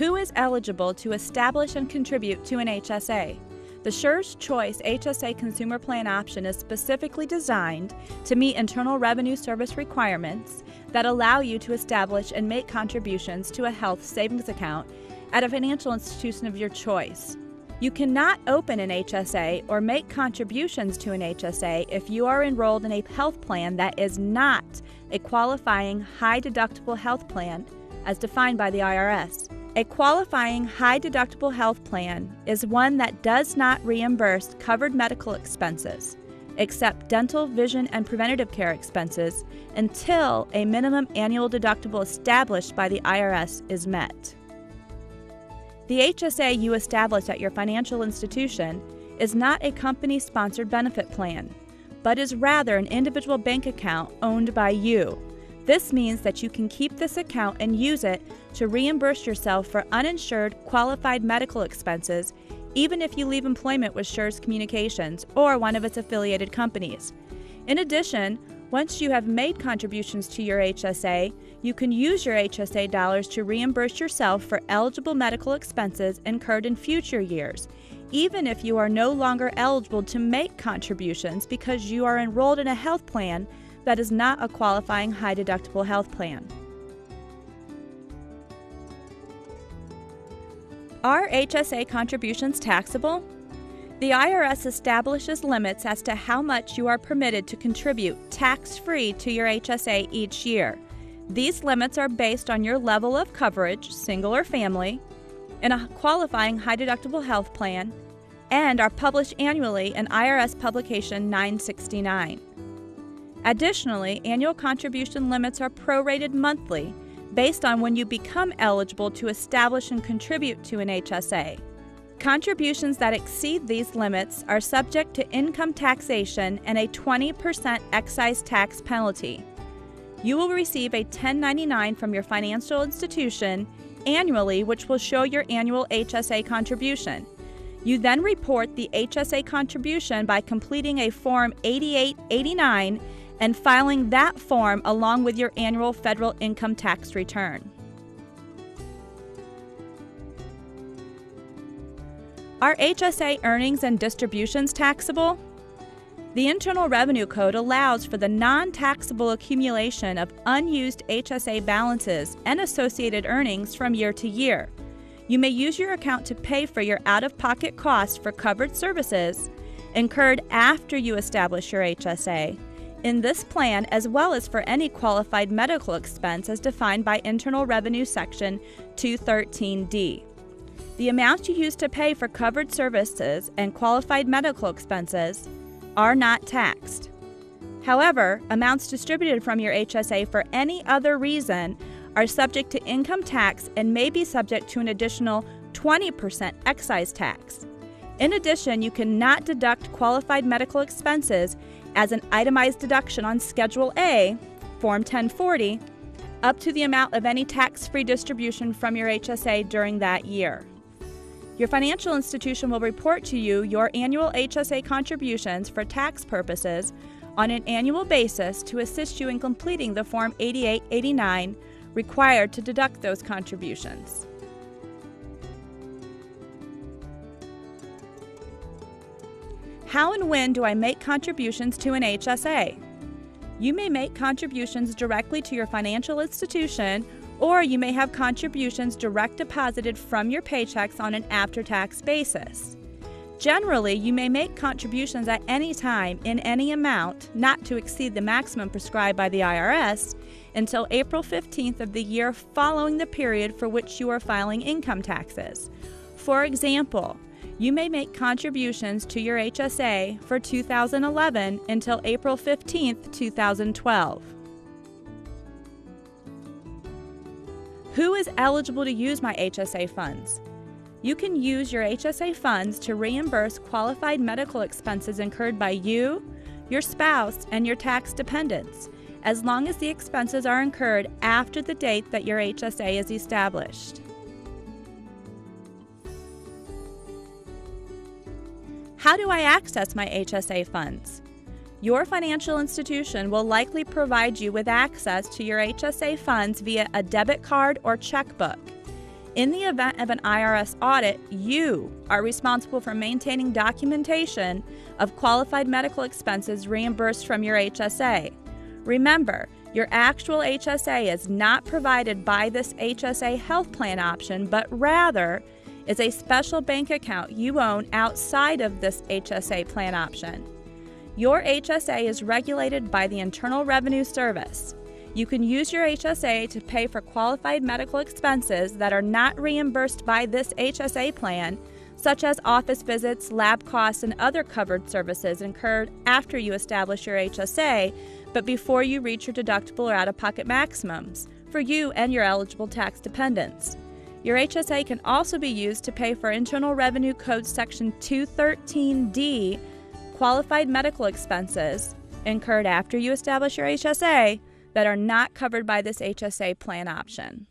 Who is eligible to establish and contribute to an HSA? The Schur's Choice HSA Consumer Plan option is specifically designed to meet Internal Revenue Service requirements that allow you to establish and make contributions to a health savings account at a financial institution of your choice. You cannot open an HSA or make contributions to an HSA if you are enrolled in a health plan that is not a qualifying high-deductible health plan as defined by the IRS. A qualifying high-deductible health plan is one that does not reimburse covered medical expenses, except dental, vision, and preventative care expenses, until a minimum annual deductible established by the IRS is met. The HSA you establish at your financial institution is not a company-sponsored benefit plan, but is rather an individual bank account owned by you. This means that you can keep this account and use it to reimburse yourself for uninsured qualified medical expenses, even if you leave employment with Schur's Communications or one of its affiliated companies. In addition, once you have made contributions to your HSA, you can use your HSA dollars to reimburse yourself for eligible medical expenses incurred in future years, even if you are no longer eligible to make contributions because you are enrolled in a health plan that is not a qualifying high-deductible health plan. Are HSA contributions taxable? The IRS establishes limits as to how much you are permitted to contribute tax-free to your HSA each year. These limits are based on your level of coverage, single or family, in a qualifying high-deductible health plan, and are published annually in IRS Publication 969. Additionally, annual contribution limits are prorated monthly based on when you become eligible to establish and contribute to an HSA. Contributions that exceed these limits are subject to income taxation and a 20% excise tax penalty. You will receive a 1099 from your financial institution annually, which will show your annual HSA contribution. You then report the HSA contribution by completing a Form 8889 and filing that form along with your annual federal income tax return. Are HSA earnings and distributions taxable? The Internal Revenue Code allows for the non-taxable accumulation of unused HSA balances and associated earnings from year to year. You may use your account to pay for your out-of-pocket costs for covered services incurred after you establish your HSA in this plan, as well as for any qualified medical expense as defined by Internal Revenue Section 213D. The amounts you use to pay for covered services and qualified medical expenses are not taxed. However, amounts distributed from your HSA for any other reason are subject to income tax and may be subject to an additional 20% excise tax. In addition, you cannot deduct qualified medical expenses as an itemized deduction on Schedule A, Form 1040, up to the amount of any tax-free distribution from your HSA during that year. Your financial institution will report to you your annual HSA contributions for tax purposes on an annual basis to assist you in completing the Form 8889 required to deduct those contributions. How and when do I make contributions to an HSA? You may make contributions directly to your financial institution, or you may have contributions direct deposited from your paychecks on an after-tax basis. Generally, you may make contributions at any time in any amount, not to exceed the maximum prescribed by the IRS, until April 15th of the year following the period for which you are filing income taxes. For example, you may make contributions to your HSA for 2011 until April 15th, 2012. Who is eligible to use my HSA funds? You can use your HSA funds to reimburse qualified medical expenses incurred by you, your spouse, and your tax dependents, as long as the expenses are incurred after the date that your HSA is established. How do I access my HSA funds? Your financial institution will likely provide you with access to your HSA funds via a debit card or checkbook. In the event of an IRS audit, you are responsible for maintaining documentation of qualified medical expenses reimbursed from your HSA. Remember, your actual HSA is not provided by this HSA health plan option, but rather is a special bank account you own outside of this HSA plan option. Your HSA is regulated by the Internal Revenue Service. You can use your HSA to pay for qualified medical expenses that are not reimbursed by this HSA plan, such as office visits, lab costs, and other covered services incurred after you establish your HSA, but before you reach your deductible or out-of-pocket maximums for you and your eligible tax dependents. Your HSA can also be used to pay for Internal Revenue Code Section 213D qualified medical expenses incurred after you establish your HSA that are not covered by this HSA plan option.